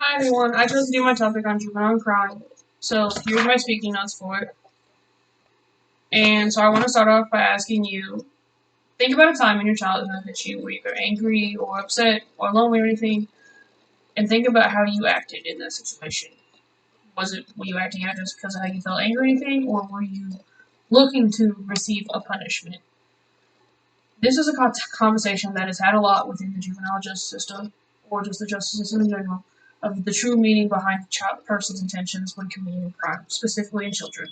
Hi everyone, I chose to do my topic on juvenile crime, so here's my speaking notes for it. And so I want to start off by asking you, think about a time in your childhood that you were either angry or upset or lonely or anything, and think about how you acted in that situation. Were you acting out just because of how you felt angry or anything, or were you looking to receive a punishment? This is a conversation that is had a lot within the juvenile justice system, or just the justice system in general, of the true meaning behind a person's intentions when committing a crime, specifically in children.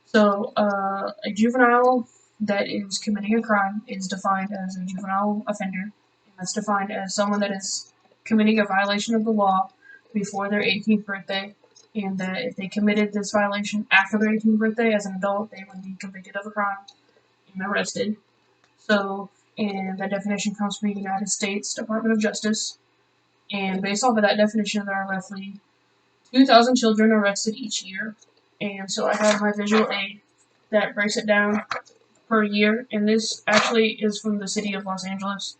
So, a juvenile that is committing a crime is defined as a juvenile offender, and that's defined as someone that is committing a violation of the law before their 18th birthday, and that if they committed this violation after their 18th birthday as an adult, they would be convicted of a crime and arrested. So, and that definition comes from the United States Department of Justice. And based off of that definition, there are roughly 2,000 children arrested each year. And so I have my visual aid that breaks it down per year. And this actually is from the city of Los Angeles.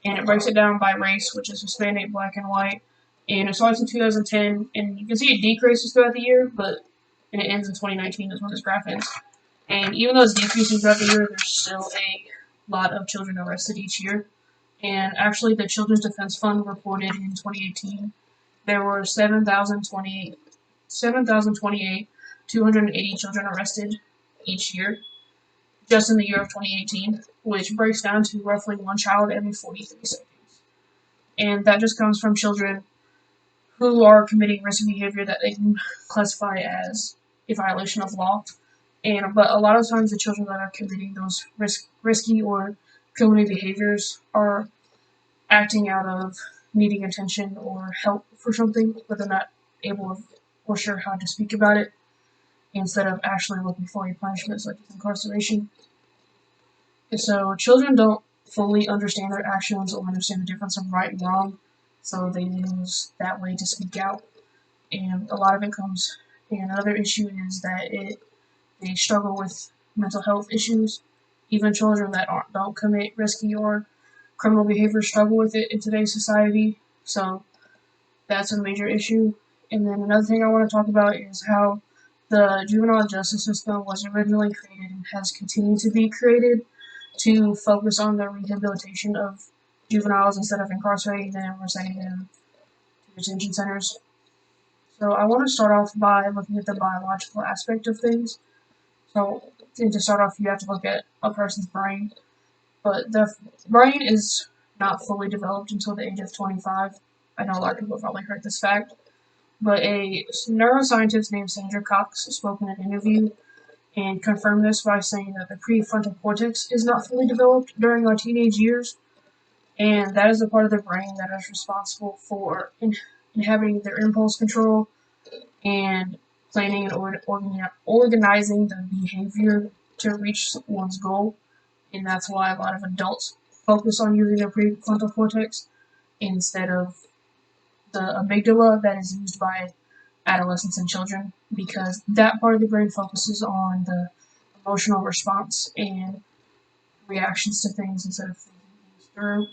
And it breaks it down by race, which is Hispanic, Black, and White. And it starts in 2010. And you can see it decreases throughout the year, and it ends in 2019 is when this graph ends. And even though it's decreasing throughout the year, there's still a lot of children arrested each year. And actually, the Children's Defense Fund reported in 2018 there were 7,028, 280 children arrested each year, just in the year of 2018, which breaks down to roughly one child every 43 seconds. And that just comes from children who are committing risky behavior that they can classify as a violation of law. But a lot of times the children that are committing those risky or criminal behaviors are acting out of needing attention or help for something, but they're not able or sure how to speak about it, instead of actually looking for a punishment such as incarceration. And so children don't fully understand their actions or understand the difference of right and wrong, so they use that way to speak out. And a lot of it comes, and another issue is that they struggle with mental health issues. Even children that don't commit risky or criminal behavior struggle with it in today's society. So that's a major issue. And then another thing I want to talk about is how the juvenile justice system was originally created and has continued to be created to focus on the rehabilitation of juveniles instead of incarcerating them or sending them to detention centers. So I want to start off by looking at the biological aspect of things. So to start off, you have to look at a person's brain. But the brain is not fully developed until the age of 25. I know a lot of people have probably heard this fact. But a neuroscientist named Sandra Cox spoke in an interview and confirmed this by saying that the prefrontal cortex is not fully developed during our teenage years. And that is the part of the brain that is responsible for inhabiting their impulse control and planning and organizing the behavior to reach one's goal. And that's why a lot of adults focus on using their prefrontal cortex instead of the amygdala that is used by adolescents and children, because that part of the brain focuses on the emotional response and reactions to things instead of thinking things through.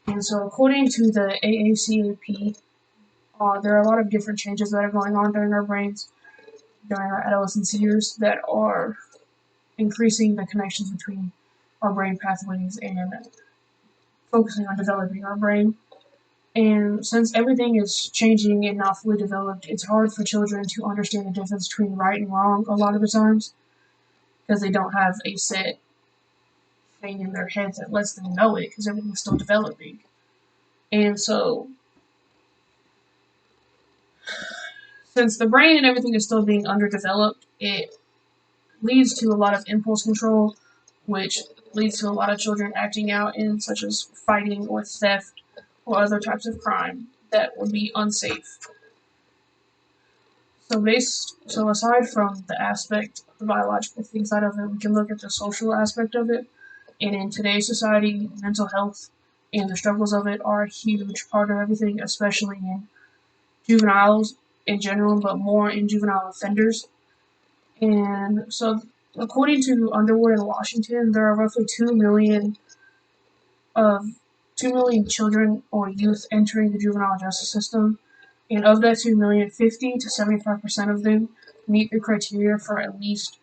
And so according to the AACAP, there are a lot of different changes that are going on during our brains during our adolescence years that are increasing the connections between our brain pathways and focusing on developing our brain. And since everything is changing and not fully developed, it's hard for children to understand the difference between right and wrong a lot of the times, because they don't have a set thing in their heads that lets them know it, because everything's still developing. And so, since the brain and everything is still being underdeveloped, it leads to a lot of impulse control, which leads to a lot of children acting out in such as fighting or theft or other types of crime that would be unsafe. So aside from the aspect, the biological thing side of it, we can look at the social aspect of it. And in today's society, mental health and the struggles of it are a huge part of everything, especially in juveniles in general, but more in juvenile offenders. And so, according to Underwood in Washington, there are roughly 2 million children or youth entering the juvenile justice system, And of that 2 million, 50 to 75% of them meet the criteria for at least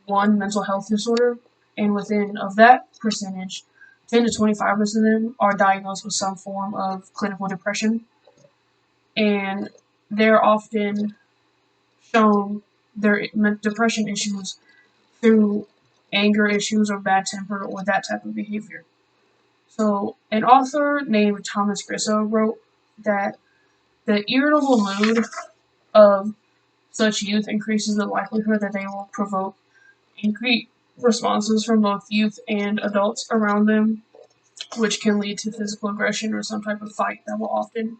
one mental health disorder. And within of that percentage, 10 to 25% of them are diagnosed with some form of clinical depression. And they're often shown their depression issues through anger issues or bad temper or that type of behavior. So, an author named Thomas Grisso wrote that the irritable mood of such youth increases the likelihood that they will provoke angry responses from both youth and adults around them, which can lead to physical aggression or some type of fight that will often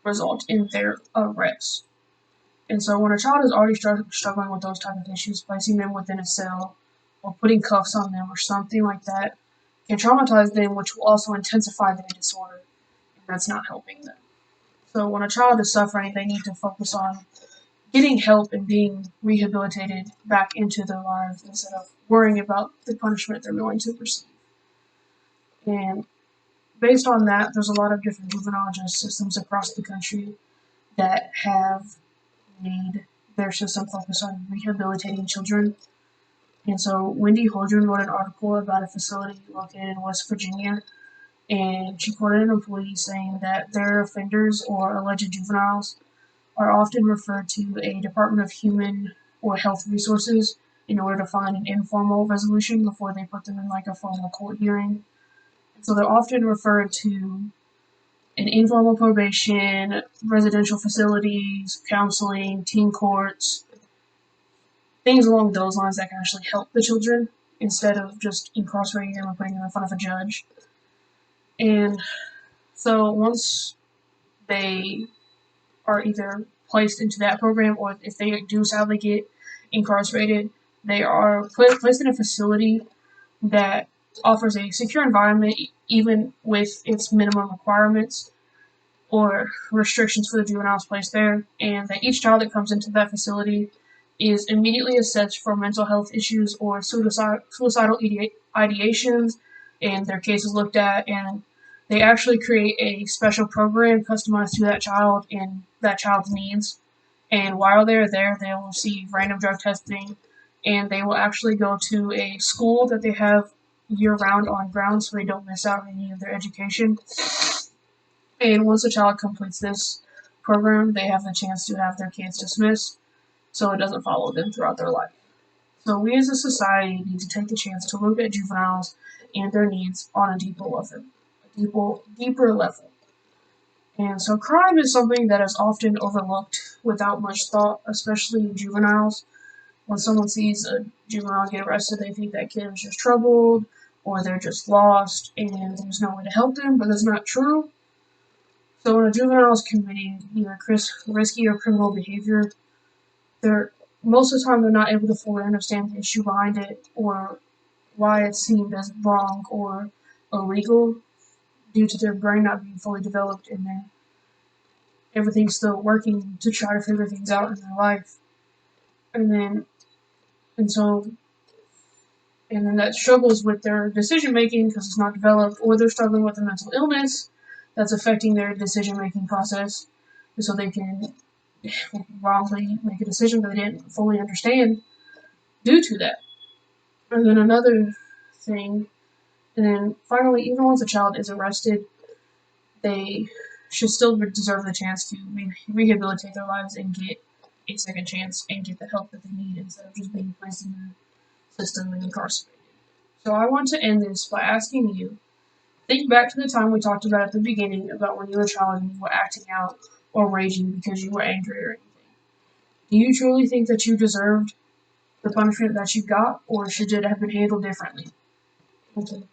result in their arrest. And so when a child is already struggling with those type of issues, placing them within a cell or putting cuffs on them or something like that can traumatize them, which will also intensify their disorder, and that's not helping them. So when a child is suffering, they need to focus on getting help and being rehabilitated back into their lives instead of worrying about the punishment they're going to receive. And based on that, there's a lot of different juvenile justice systems across the country that have made their system focus on rehabilitating children. And so Wendy Holdren wrote an article about a facility located in West Virginia, and she quoted an employee saying that their offenders or alleged juveniles are often referred to a Department of Human or Health Resources in order to find an informal resolution before they put them in like a formal court hearing. And so they're often referred to an informal probation, residential facilities, counseling, teen courts, things along those lines that can actually help the children instead of just incarcerating them or putting them in front of a judge. And so once they are either placed into that program or if they do sadly get incarcerated, they are placed in a facility that offers a secure environment even with its minimum requirements or restrictions for the juveniles placed there, and that each child that comes into that facility is immediately assessed for mental health issues or suicidal ideations, and their case is looked at, and they actually create a special program customized to that child and that child's needs. And while they're there, they will receive random drug testing, and they will actually go to a school that they have year-round on ground so they don't miss out on any of their education. And once a child completes this program, they have the chance to have their case dismissed so it doesn't follow them throughout their life. So we as a society need to take the chance to look at juveniles and their needs on a deeper level. And so crime is something that is often overlooked without much thought, especially in juveniles. When someone sees a juvenile get arrested, they think that kid is just troubled or they're just lost and there's no way to help them, but that's not true. So when a juvenile is committing either risky or criminal behavior, most of the time they're not able to fully understand the issue behind it or why it's seen as wrong or illegal due to their brain not being fully developed and then everything's still working to try to figure things out in their life. And then that struggles with their decision making because it's not developed, or they're struggling with a mental illness that's affecting their decision making process, and so they can wrongly make a decision that they didn't fully understand due to that. And then another thing, and then finally, even once a child is arrested, they should still deserve the chance to rehabilitate their lives and get a second chance and get the help that they need instead of just being placed in the system and incarcerated. So I want to end this by asking you, think back to the time we talked about at the beginning about when you were a child and you were acting out or raging because you were angry or anything. Do you truly think that you deserved the punishment that you got, or should it have been handled differently? Okay.